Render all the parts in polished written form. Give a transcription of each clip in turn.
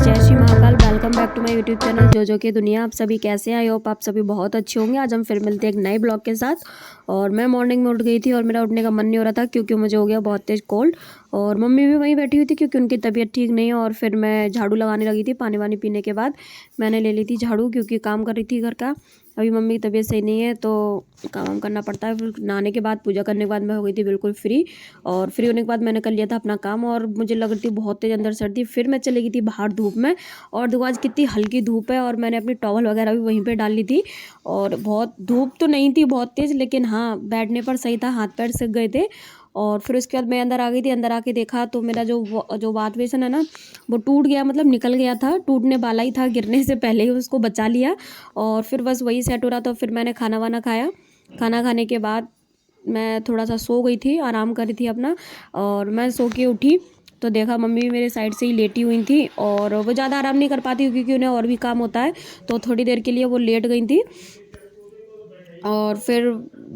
जय Shri Mahakal. Welcome back to my YouTube channel जो की दुनिया। आप सभी कैसे हैं? आई होप आप सभी बहुत अच्छे होंगे। आज हम फिर मिलते हैं एक नए ब्लॉग के साथ। और मैं मॉर्निंग में उठ गई थी और मेरा उठने का मन नहीं हो रहा था क्योंकि मुझे हो गया बहुत तेज़ कोल्ड। और मम्मी भी वहीं बैठी हुई थी क्योंकि उनकी तबीयत ठीक नहीं है। और फिर मैं झाड़ू लगाने लगी थी। पानी वानी पीने के बाद मैंने ले ली थी झाड़ू क्योंकि काम कर रही थी घर का। अभी मम्मी की तबीयत सही नहीं है तो काम करना पड़ता है। फिर नहाने के बाद पूजा करने के बाद मैं हो गई थी बिल्कुल फ्री। और फ्री होने के बाद मैंने कर लिया था अपना काम और मुझे लग रही थी बहुत तेज़ अंदर सर्दी। फिर मैं चली गई थी बाहर धूप में। और देखो आज कितनी हल्की धूप है और मैंने अपनी टॉवल वगैरह भी वहीं पे डाल ली थी। और बहुत धूप तो नहीं थी बहुत तेज़, लेकिन हाँ बैठने पर सही था, हाथ पैर सिक गए थे। और फिर उसके बाद मैं अंदर आ गई थी। अंदर आके देखा तो मेरा जो बाथ बेसन है ना वो टूट गया, मतलब निकल गया था, टूटने वाला ही था, गिरने से पहले ही उसको बचा लिया। और फिर बस वही सेट हो रहा था। फिर मैंने खाना वाना खाया। खाना खाने के बाद मैं थोड़ा सा सो गई थी, आराम कर रही थी अपना। और मैं सो के उठी तो देखा मम्मी भी मेरे साइड से ही लेटी हुई थी। और वो ज़्यादा आराम नहीं कर पाती क्योंकि उन्हें और भी काम होता है, तो थोड़ी देर के लिए वो लेट गई थी। और फिर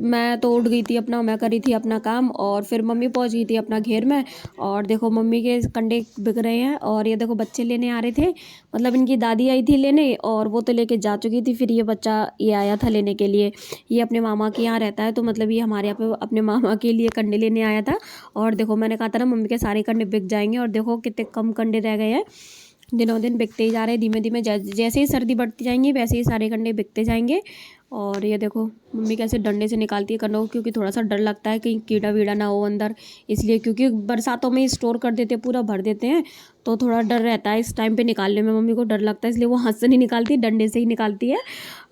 मैं तो उठ गई थी, अपना मैं करी थी अपना काम। और फिर मम्मी पहुंच गई थी अपना घेर में। और देखो मम्मी के कंडे बिक रहे हैं। और ये देखो बच्चे लेने आ रहे थे, मतलब इनकी दादी आई थी लेने और वो तो लेके जा चुकी थी। फिर ये बच्चा ये आया था लेने के लिए। ये अपने मामा के यहाँ रहता है तो मतलब ये हमारे यहाँ पे अपने मामा के लिए कंडे लेने आया था। और देखो मैंने कहा था ना मम्मी के सारे कंडे बिक जाएंगे। और देखो कितने कम कंडे रह गए हैं, दिनों दिन बिकते ही जा रहे हैं धीमे धीमे। जैसे ही सर्दी बढ़ती जाएंगी वैसे ही सारे कंडे बिकते जाएंगे। और ये देखो मम्मी कैसे डंडे से निकालती है कंडों को, क्योंकि थोड़ा सा डर लगता है कहीं कीड़ा वीड़ा ना हो अंदर, इसलिए। क्योंकि बरसातों में ही स्टोर कर देते हैं, पूरा भर देते हैं, तो थोड़ा डर रहता है इस टाइम पे निकालने में। मम्मी को डर लगता है इसलिए वो हाथ से नहीं निकालती, डंडे से ही निकालती है।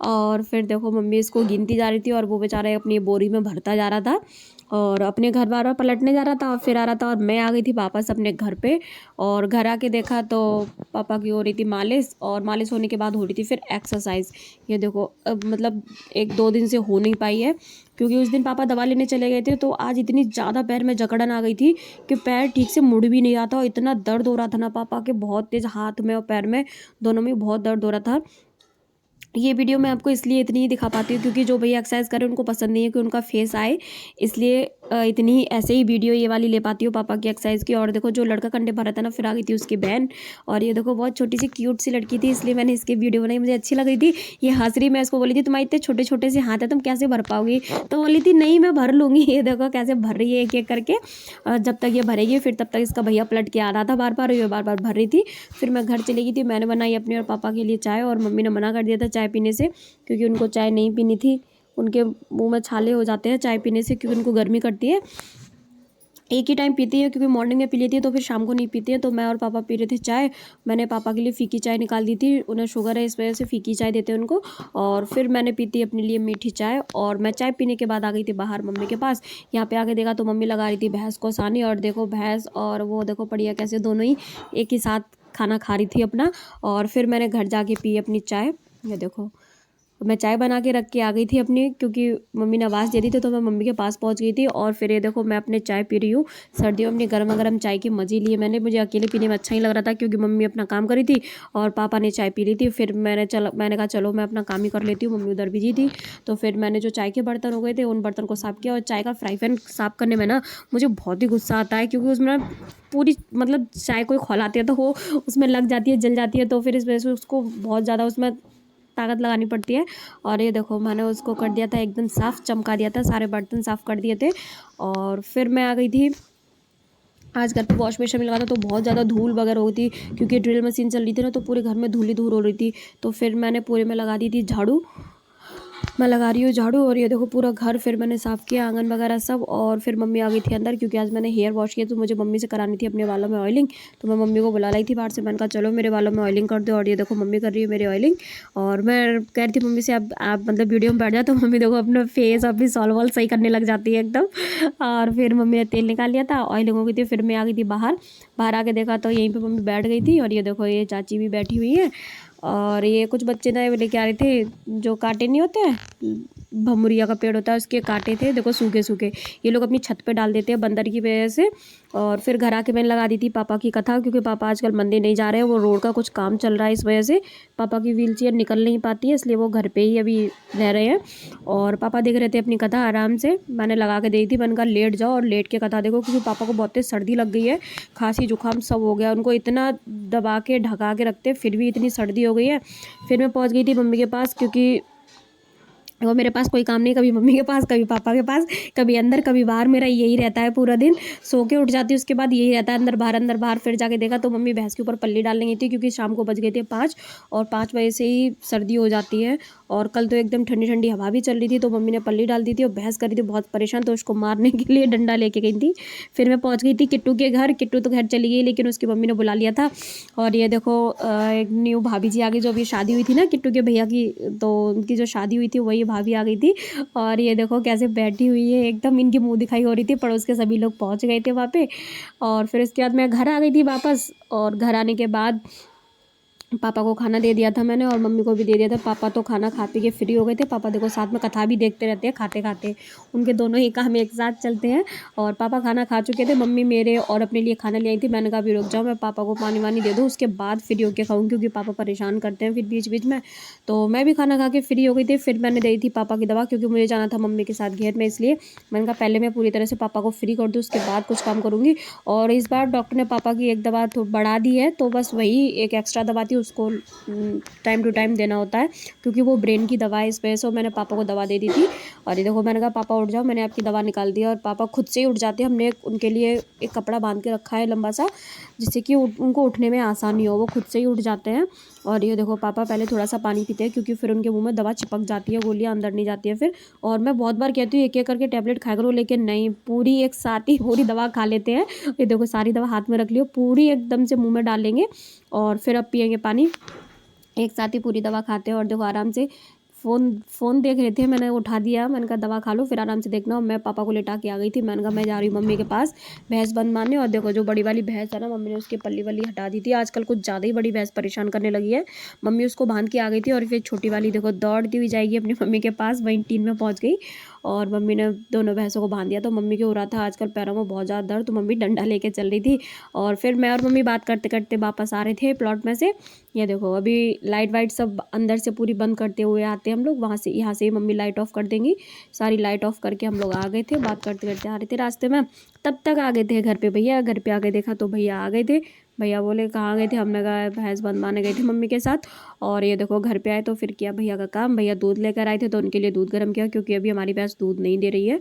और फिर देखो मम्मी इसको गिनती जा रही थी और वो बेचारा अपनी बोरी में भरता जा रहा था और अपने घर बार बार पलटने जा रहा था और फिर आ रहा था। और मैं आ गई थी वापस अपने घर पे। और घर आके देखा तो पापा की हो रही थी मालिश, और मालिश होने के बाद हो रही थी फिर एक्सरसाइज। ये देखो अब मतलब 1-2 दिन से हो नहीं पाई है क्योंकि उस दिन पापा दवा लेने चले गए थे। तो आज इतनी ज़्यादा पैर में जकड़न आ गई थी कि पैर ठीक से मुड़ भी नहीं रहा था और इतना दर्द हो रहा था ना पापा के, बहुत तेज़, हाथ में और पैर में दोनों में बहुत दर्द हो रहा था। ये वीडियो मैं आपको इसलिए इतनी ही दिखा पाती हूँ क्योंकि जो भैया एक्सरसाइज करें उनको पसंद नहीं है कि उनका फेस आए, इसलिए इतनी ही ऐसे ही वीडियो ये वाली ले पाती हूँ पापा की एक्सरसाइज की। और देखो जो लड़का कंडे भरा था ना, फिर आ गई थी उसकी बहन। और ये देखो बहुत छोटी सी क्यूट सी लड़की थी, इसलिए मैंने इसकी वीडियो बनाई, मुझे अच्छी लग रही थी। ये हंस रही, मैं इसको बोली थी तुम्हारे इतने छोटे छोटे से हाथ है, तुम कैसे भर पाओगी? तो बोली थी नहीं मैं भर लूँगी। ये देखो कैसे भर रही है एक एक करके। जब तक ये भरेगी फिर तब तक इसका भैया पलट के आ रहा था बार बार, ये बार बार भर रही थी। फिर मैं घर चली गई थी, मैंने बनाई अपने और पापा के लिए चाय, और मम्मी ने मना कर दिया था चाय पीने से क्योंकि उनको चाय नहीं पीनी थी। उनके मुंह में छाले हो जाते हैं चाय पीने से क्योंकि उनको गर्मी करती है। एक ही टाइम पीती है क्योंकि मॉर्निंग में पी लेती है तो फिर शाम को नहीं पीती है। तो मैं और पापा पी रहे थे चाय। मैंने पापा के लिए फीकी चाय निकाल दी थी, उन्हें शुगर है इस वजह से फीकी चाय देते हैं उनको। और फिर मैंने पी थी अपने लिए मीठी चाय। और मैं चाय पीने के बाद आ गई थी बाहर मम्मी के पास। यहाँ पे आके देखा तो मम्मी लगा रही थी भैंस को सानी। और देखो भैंस और वो देखो बढ़िया कैसे दोनों ही एक ही साथ खाना खा रही थी अपना। और फिर मैंने घर जाके पी अपनी चाय। ये देखो मैं चाय बना के रख के आ गई थी अपनी, क्योंकि मम्मी ने आवाज़ दे दी थी तो मैं मम्मी के पास पहुंच गई थी। और फिर ये देखो मैं अपने चाय पी रही हूँ। सर्दियों में अपनी गर्मा गर्म चाय के मज़े लिए मैंने, मुझे अकेले पीने में अच्छा ही लग रहा था क्योंकि मम्मी अपना काम करी थी और पापा ने चाय पी ली थी। फिर मैंने कहा चलो मैं अपना काम ही कर लेती हूँ, मम्मी उधर बिजी थी। तो फिर मैंने जो चाय के बर्तन हो गए थे उन बर्तन को साफ़ किया। और चाय का फ्राई पैन साफ़ करने में ना मुझे बहुत ही गुस्सा आता है क्योंकि उसमें ना पूरी मतलब चाय कोई खौलाती है तो वो उसमें लग जाती है, जल जाती है, तो फिर इस वजह से उसको बहुत ज़्यादा उसमें ताकत लगानी पड़ती है। और ये देखो मैंने उसको कर दिया था एकदम साफ़, चमका दिया था, सारे बर्तन साफ़ कर दिए थे। और फिर मैं आ गई थी। आज घर पे वॉश बेसिन में लगा था तो बहुत ज़्यादा धूल वगैरह हो थी क्योंकि ड्रिल मशीन चल रही थी ना, तो पूरे घर में धूल ही धूल हो रही थी। तो फिर मैंने पूरे में लगा दी थी झाड़ू, मैं लगा रही हूँ झाड़ू। और ये देखो पूरा घर फिर मैंने साफ़ किया, आंगन वगैरह सब। और फिर मम्मी आ गई थी अंदर क्योंकि आज मैंने हेयर वॉश किया तो मुझे मम्मी से करानी थी अपने बालों में ऑयलिंग। तो मैं मम्मी को बुला लाई थी बाहर से, मैंने कहा चलो मेरे बालों में ऑयलिंग कर दो। और ये देखो मम्मी कर रही है मेरी ऑयलिंग। और मैं कह रही थी मम्मी से अब आप मतलब वीडियो में बैठ जाए, तो मम्मी देखो अपना फेस अभी सॉल्व वॉल सही करने लग जाती है एकदम। और फिर मम्मी ने तेल निकाल लिया था, ऑयलिंग हो गई थी। फिर मैं आ गई थी बाहर। बाहर आके देखा तो यहीं पर मम्मी बैठ गई थी। और ये देखो ये चाची भी बैठी हुई है। और ये कुछ बच्चे नए लेके आ रहे थे, जो कांटे नहीं होते हैं, भमुरिया का पेड़ होता है उसके कांटे थे, देखो सूखे सूखे, ये लोग अपनी छत पे डाल देते हैं बंदर की वजह से। और फिर घर आके मैंने लगा दी थी पापा की कथा, क्योंकि पापा आजकल मंदिर नहीं जा रहे हैं, वो रोड का कुछ काम चल रहा है, इस वजह से पापा की व्हील चेयर निकल नहीं पाती है, इसलिए वो घर पे ही अभी रह रहे हैं। और पापा देख रहे थे अपनी कथा आराम से, मैंने लगा के दी थी, मैंने कहा लेट जाओ और लेट के कथा देखो, क्योंकि पापा को बहुत तेज सर्दी लग गई है, खांसी जुकाम सब हो गया उनको, इतना दबा के ढका के रखते, फिर भी इतनी सर्दी हो गई है। फिर मैं पहुंच गई थी मम्मी के पास, क्योंकि वो मेरे पास कोई काम नहीं, कभी मम्मी के पास, कभी पापा के पास, कभी अंदर कभी बाहर, मेरा यही रहता है पूरा दिन। सो के उठ जाती हूँ, उसके बाद यही रहता है अंदर बाहर अंदर बाहर। फिर जाके देखा तो मम्मी भैंस के ऊपर पल्ली डालने गई थी, क्योंकि शाम को बज गए थे 5 और 5 बजे से ही सर्दी हो जाती है। और कल तो एकदम ठंडी ठंडी हवा भी चल रही थी, तो मम्मी ने पल्ली डाल दी थी और भैंस कर रही थी बहुत परेशान, तो उसको मारने के लिए डंडा लेके गई थी। फिर मैं पहुँच गई थी किट्टू के घर। किट्टू तो घर चली गई, लेकिन उसकी मम्मी ने बुला लिया था। और ये देखो एक न्यू भाभी जी आ गई, जो अभी शादी हुई थी ना किट्टू के भैया की, तो उनकी जो शादी हुई थी वही भाभी आ गई थी। और ये देखो कैसे बैठी हुई है, एकदम इनकी मुंह दिखाई हो रही थी। पड़ोस के सभी लोग पहुंच गए थे वहाँ पे। और फिर इसके बाद मैं घर आ गई थी वापस। और घर आने के बाद पापा को खाना दे दिया था मैंने, और मम्मी को भी दे दिया था। पापा तो खाना खा पी के फ्री हो गए थे। पापा देखो साथ में कथा भी देखते रहते हैं खाते खाते, उनके दोनों ही काम एक साथ चलते हैं। और पापा खाना खा चुके थे, मम्मी मेरे और अपने लिए खाना ले आई थी। मैंने कहा अभी रुक जाओ, मैं पापा को पानी वानी दे दूँ, उसके बाद फ्री होकर खाऊँ, क्योंकि पापा परेशान करते हैं फिर बीच बीच में। तो मैं भी खाना खा के फ्री हो गई थी। फिर मैंने दी थी पापा की दवा, क्योंकि मुझे जाना था मम्मी के साथ घेर में, इसलिए मैंने कहा पहले मैं पूरी तरह से पापा को फ्री कर दूँ, उसके बाद कुछ काम करूँगी। और इस बार डॉक्टर ने पापा की एक दवा तो बढ़ा दी है, तो बस वही एक एक्स्ट्रा दवा थी, उसको टाइम टू टाइम देना होता है, क्योंकि वो ब्रेन की दवा है, इस वजह से मैंने पापा को दवा दे दी थी। और ये देखो मैंने कहा पापा उठ जाओ, मैंने आपकी दवा निकाल दी, और पापा खुद से ही उठ जाते हैं। हमने उनके लिए एक कपड़ा बांध के रखा है लंबा सा, जिससे कि उनको उठने में आसानी हो, वो खुद से ही उठ जाते हैं। और ये देखो पापा पहले थोड़ा सा पानी पीते हैं, क्योंकि फिर उनके मुंह में दवा चिपक जाती है, गोलियां अंदर नहीं जाती है फिर। और मैं बहुत बार कहती हूँ एक एक करके टैबलेट खाया करो, लेकिन नहीं, पूरी एक साथ ही पूरी दवा खा लेते हैं। ये देखो सारी दवा हाथ में रख लियो, पूरी एकदम से मुँह में डाल लेंगे, और फिर अब पियेंगे पानी। एक साथ ही पूरी दवा खाते हैं। और देखो आराम से फ़ोन देख रहे थे, मैंने उठा दिया, मैंने कहा दवा खा लो फिर आराम से देखना। और मैं पापा को लेटा के आ गई थी। मैंने कहा मैं जा रही हूँ मम्मी के पास भैंस बंद मारने। और देखो जो बड़ी वाली भैंस है ना, मम्मी ने उसकी पल्ली वल्ली हटा दी थी। आजकल कुछ ज़्यादा ही बड़ी भैंस परेशान करने लगी है। मम्मी उसको बांध के आ गई थी, और फिर छोटी वाली देखो दौड़ती हुई जाएगी अपनी मम्मी के पास, वहीं टीन में पहुँच गई। और मम्मी ने दोनों भैंसों को बांध दिया। तो मम्मी को हो रहा था आजकल पैरों में बहुत ज़्यादा दर्द, तो मम्मी डंडा लेके चल रही थी। और फिर मैं और मम्मी बात करते करते वापस आ रहे थे प्लॉट में से। ये देखो अभी लाइट वाइट सब अंदर से पूरी बंद करते हुए आते हैं हम लोग, वहाँ से यहाँ से ही मम्मी लाइट ऑफ कर देंगी। सारी लाइट ऑफ करके हम लोग आ गए थे, बात करते करते आ रहे थे रास्ते में। तब तक आ गए थे घर पे भैया। घर पे आके देखा तो भैया आ गए थे। भैया बोले कहाँ गए थे, हमने कहा भैंस बंद मारने गए थे मम्मी के साथ। और ये देखो घर पे आए तो फिर किया भैया का काम। भैया दूध लेकर आए थे, तो उनके लिए दूध गर्म किया, क्योंकि अभी हमारी भैंस दूध नहीं दे रही है।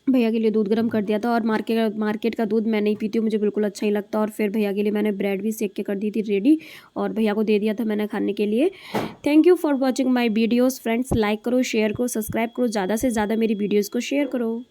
भैया के लिए दूध गर्म कर दिया था। और मार्केट का दूध मैं नहीं पीती हूँ, मुझे बिल्कुल अच्छा नहीं लगता। और फिर भैया के लिए मैंने ब्रेड भी सेक के कर दी थी रेडी, और भैया को दे दिया था मैंने खाने के लिए। Thank you for watching my videos friends. Like करो, शेयर करो, सब्सक्राइब करो, ज़्यादा से ज़्यादा मेरी वीडियोज़ को शेयर करो।